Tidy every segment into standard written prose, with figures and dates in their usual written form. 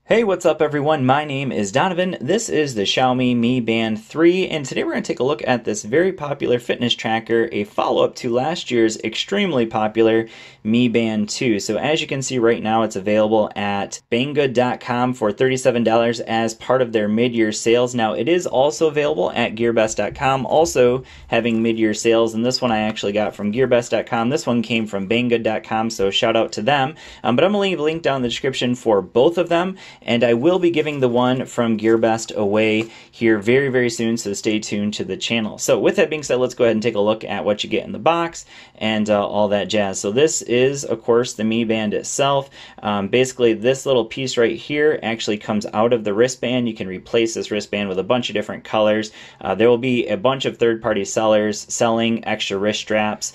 Hey, what's up everyone? My name is Donovan. This is the Xiaomi Mi Band 3, and today we're going to take a look at this very popular fitness tracker, a follow-up to last year's extremely popular Mi Band 2. So as you can see right now, it's available at banggood.com for $37 as part of their mid-year sales. Now, it is also available at gearbest.com, also having mid-year sales, and this one I actually got from gearbest.com. This one came from banggood.com, so shout out to them. But I'm going to leave a link down in the description for both of them. And I will be giving the one from GearBest away here very, very soon, so stay tuned to the channel. So with that being said, let's go ahead and take a look at what you get in the box and all that jazz. So this is, of course, the Mi Band itself. Basically, this little piece right here actually comes out of the wristband. You can replace this wristband with a bunch of different colors. There will be a bunch of third-party sellers selling extra wrist straps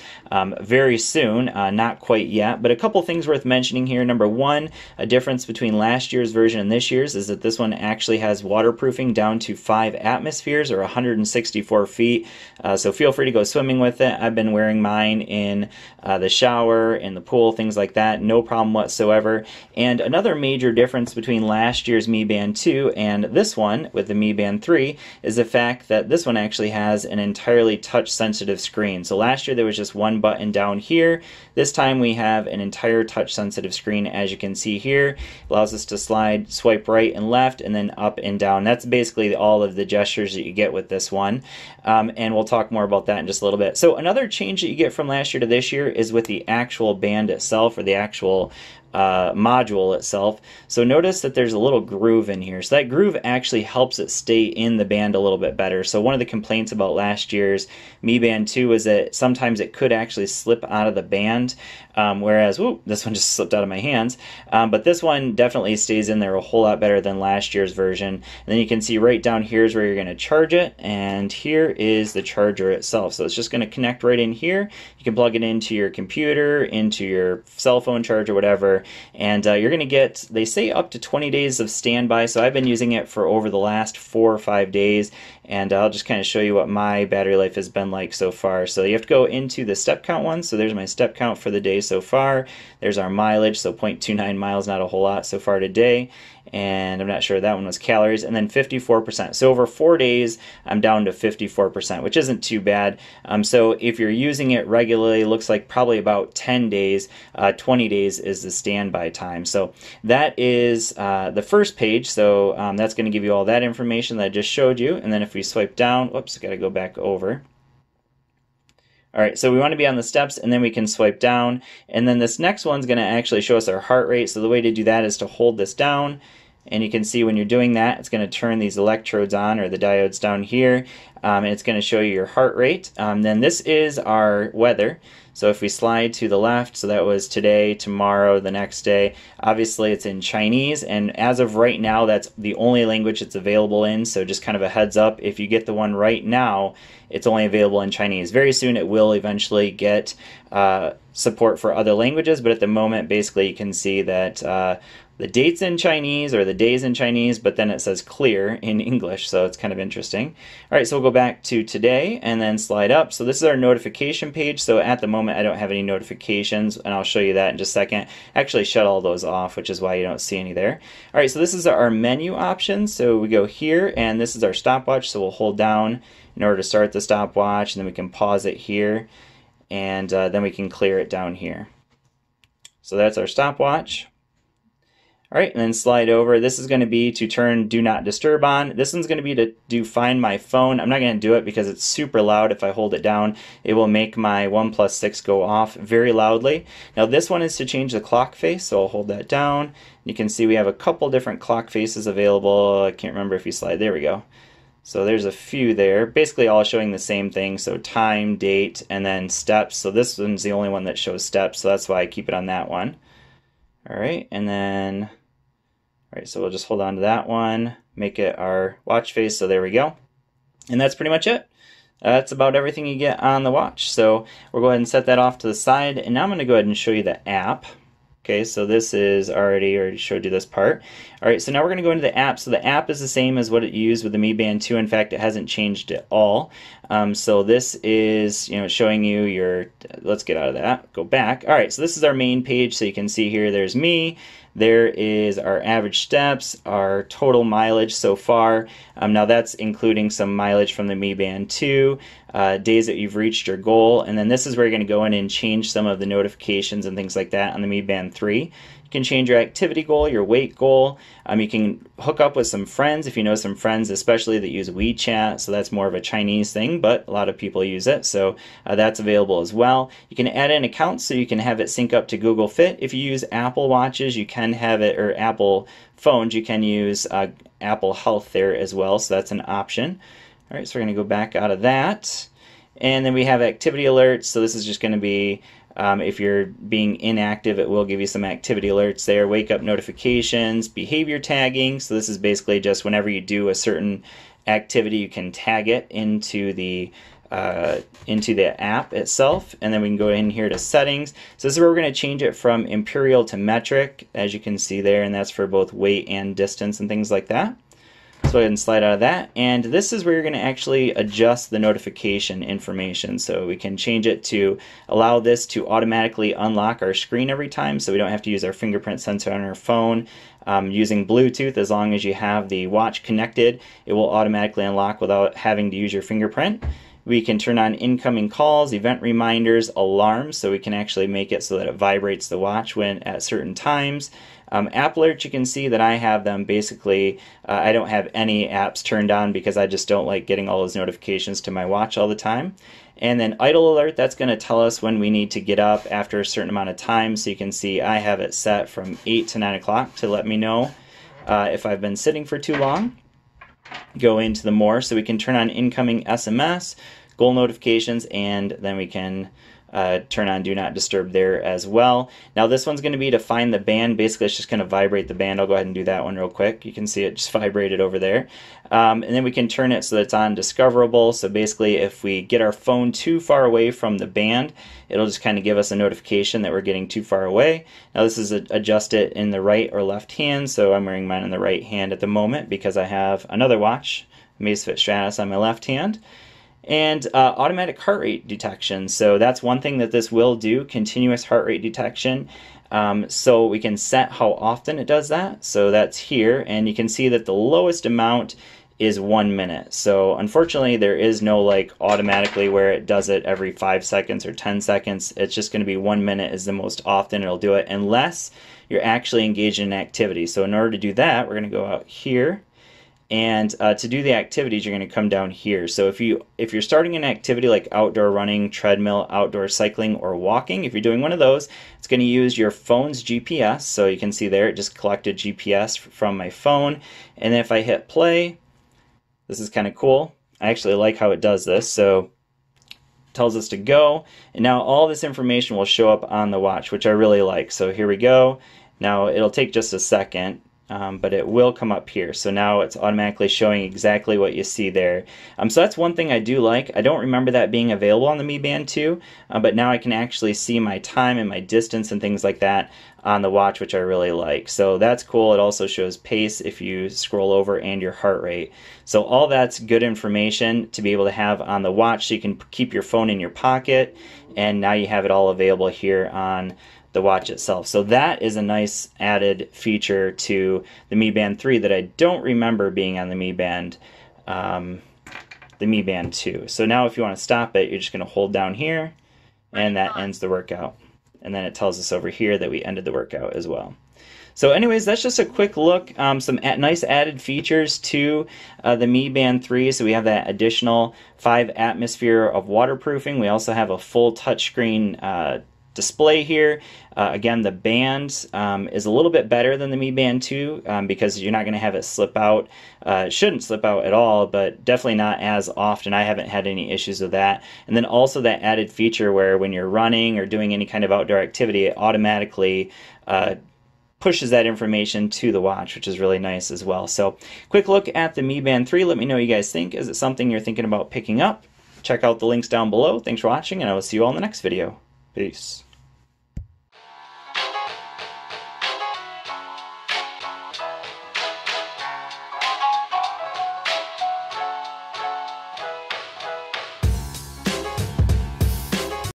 very soon, not quite yet, but a couple things worth mentioning here. Number one, a difference between last year's version and this year's is that this one actually has waterproofing down to 5 atmospheres or 164 feet. So feel free to go swimming with it. I've been wearing mine in the shower, in the pool, things like that. No problem whatsoever. And another major difference between last year's Mi Band 2 and this one with the Mi Band 3 is the fact that this one actually has an entirely touch-sensitive screen. So last year there was just one button down here. This time we have an entire touch-sensitive screen, as you can see here. It allows us to swipe right and left, and then up and down. That's basically all of the gestures that you get with this one. And we'll talk more about that in just a little bit. So another change that you get from last year to this year is with the actual band itself, or the actual module itself. So notice that there's a little groove in here. So that groove actually helps it stay in the band a little bit better. So one of the complaints about last year's Mi Band 2 is that sometimes it could actually slip out of the band, whereas, whoop, this one just slipped out of my hands. But this one definitely stays in there a whole lot better than last year's version. And then you can see right down here is where you're going to charge it, and here is the charger itself. So it's just going to connect right in here. You can plug it into your computer, into your cell phone charger, whatever, and you're going to get, they say, up to 20 days of standby. So I've been using it for over the last 4 or 5 days, and I'll just kind of show you what my battery life has been like so far. So you have to go into the step count one. So there's my step count for the day so far. There's our mileage, so 0.29 miles, not a whole lot so far today. And I'm not sure that one was calories, and then 54%. So over 4 days, I'm down to 54%, which isn't too bad. So if you're using it regularly, it looks like probably about 10 days, 20 days is the standby time. So that is the first page. So that's going to give you all that information that I just showed you. And then if we swipe down, whoops, got to go back over. All right, so we want to be on the steps, and then we can swipe down, and then this next one's going to actually show us our heart rate. So the way to do that is to hold this down, and you can see when you're doing that, it's going to turn these electrodes on, or the diodes down here, and it's going to show you your heart rate. Then this is our weather. So if we slide to the left, so that was today, tomorrow, the next day, obviously it's in Chinese, and as of right now, that's the only language it's available in, so just kind of a heads up, if you get the one right now, it's only available in Chinese. Very soon it will eventually get support for other languages, but at the moment, basically you can see that the date's in Chinese, or the day's in Chinese, but then it says clear in English, so it's kind of interesting. All right, so we'll go back to today and then slide up. So this is our notification page. So at the moment, I don't have any notifications, and I'll show you that in just a second. Actually, shut all those off, which is why you don't see any there. All right, so this is our menu options. So we go here, and this is our stopwatch. So we'll hold down in order to start the stopwatch, and then we can pause it here, and then we can clear it down here. So that's our stopwatch. All right, and then slide over. This is going to be to turn Do Not Disturb on. This one's going to be to do Find My Phone. I'm not going to do it because it's super loud. If I hold it down, it will make my OnePlus 6 go off very loudly. Now this one is to change the clock face, so I'll hold that down. You can see we have a couple different clock faces available. I can't remember if you slide. There we go. So there's a few there, basically all showing the same thing. So time, date, and then steps. So this one's the only one that shows steps, so that's why I keep it on that one. All right, and then, all right, so we'll just hold on to that one, make it our watch face, so there we go. And that's pretty much it. That's about everything you get on the watch. So we'll go ahead and set that off to the side, and now I'm going to go ahead and show you the app. Okay, so this is already showed you this part. All right, so now we're going to go into the app. So the app is the same as what it used with the Mi Band 2. In fact, it hasn't changed at all. So this is, showing you your, let's get out of that, go back. All right, so this is our main page. So you can see here, there's me. There is our average steps, our total mileage so far. Now that's including some mileage from the Mi Band 2, days that you've reached your goal, and then this is where you're going to go in and change some of the notifications and things like that on the Mi Band 3. You can change your activity goal, your weight goal. You can hook up with some friends if you know some friends, especially that use WeChat. So that's more of a Chinese thing, but a lot of people use it. So that's available as well. You can add in accounts so you can have it sync up to Google Fit. If you use Apple Watches, you can have it, or Apple phones, you can use Apple Health there as well. So that's an option. All right, so we're going to go back out of that. And then we have activity alerts. So this is just going to be if you're being inactive, it will give you some activity alerts there. Wake up notifications, behavior tagging. So this is basically just whenever you do a certain activity, you can tag it into the app itself. And then we can go in here to settings. So this is where we're going to change it from imperial to metric, as you can see there, and that's for both weight and distance and things like that. So go ahead and slide out of that, and this is where you're going to actually adjust the notification information. So we can change it to allow this to automatically unlock our screen every time, so we don't have to use our fingerprint sensor on our phone. Using Bluetooth, as long as you have the watch connected, it will automatically unlock without having to use your fingerprint. We can turn on incoming calls, event reminders, alarms, so we can actually make it so that it vibrates the watch when at certain times. App alerts, you can see that I have them basically, I don't have any apps turned on because I just don't like getting all those notifications to my watch all the time. And then idle alert, that's going to tell us when we need to get up after a certain amount of time. So you can see I have it set from 8 to 9 o'clock to let me know if I've been sitting for too long. Go into the more, so we can turn on incoming SMS, goal notifications, and then we can turn on do not disturb there as well. Now this one's going to be to find the band. Basically it's just going to vibrate the band. I'll go ahead and do that one real quick. You can see it just vibrated over there. And then we can turn it so that it's on discoverable. So basically if we get our phone too far away from the band, it'll just kind of give us a notification that we're getting too far away. Now this is adjust it in the right or left hand. So I'm wearing mine in the right hand at the moment because I have another watch, Amazfit Stratus, on my left hand. And automatic heart rate detection. So that's one thing that this will do, continuous heart rate detection. So we can set how often it does that. So that's here, and you can see that the lowest amount is 1 minute. So unfortunately there is no like automatically where it does it every 5 seconds or 10 seconds. It's just going to be 1 minute is the most often it'll do it, unless you're actually engaged in an activity. So in order to do that, we're going to go out here. And to do the activities, you're going to come down here. So if you're starting an activity like outdoor running, treadmill, outdoor cycling, or walking, if you're doing one of those, it's going to use your phone's GPS. So you can see there, it just collected GPS from my phone. And then if I hit play, this is kind of cool. I actually like how it does this. So it tells us to go. And now all this information will show up on the watch, which I really like. So here we go. Now it'll take just a second. But it will come up here. So now it's automatically showing exactly what you see there. So that's one thing I do like. I don't remember that being available on the Mi Band 2, but now I can actually see my time and my distance and things like that on the watch, which I really like. So that's cool. It also shows pace if you scroll over and your heart rate. So all that's good information to be able to have on the watch, so you can keep your phone in your pocket, and now you have it all available here on the watch itself. So that is a nice added feature to the Mi Band 3 that I don't remember being on the Mi Band 2. So now if you want to stop it, you're just going to hold down here, and that ends the workout. And then it tells us over here that we ended the workout as well. So anyways, that's just a quick look. Some nice added features to the Mi Band 3. So we have that additional 5 atmosphere of waterproofing. We also have a full touchscreen display here. Again, the band is a little bit better than the Mi Band 2 because you're not going to have it slip out. It shouldn't slip out at all, but definitely not as often. I haven't had any issues with that. And then also that added feature where when you're running or doing any kind of outdoor activity, it automatically pushes that information to the watch, which is really nice as well. So quick look at the Mi Band 3. Let me know what you guys think. Is it something you're thinking about picking up? Check out the links down below. Thanks for watching, and I will see you all in the next video. Peace.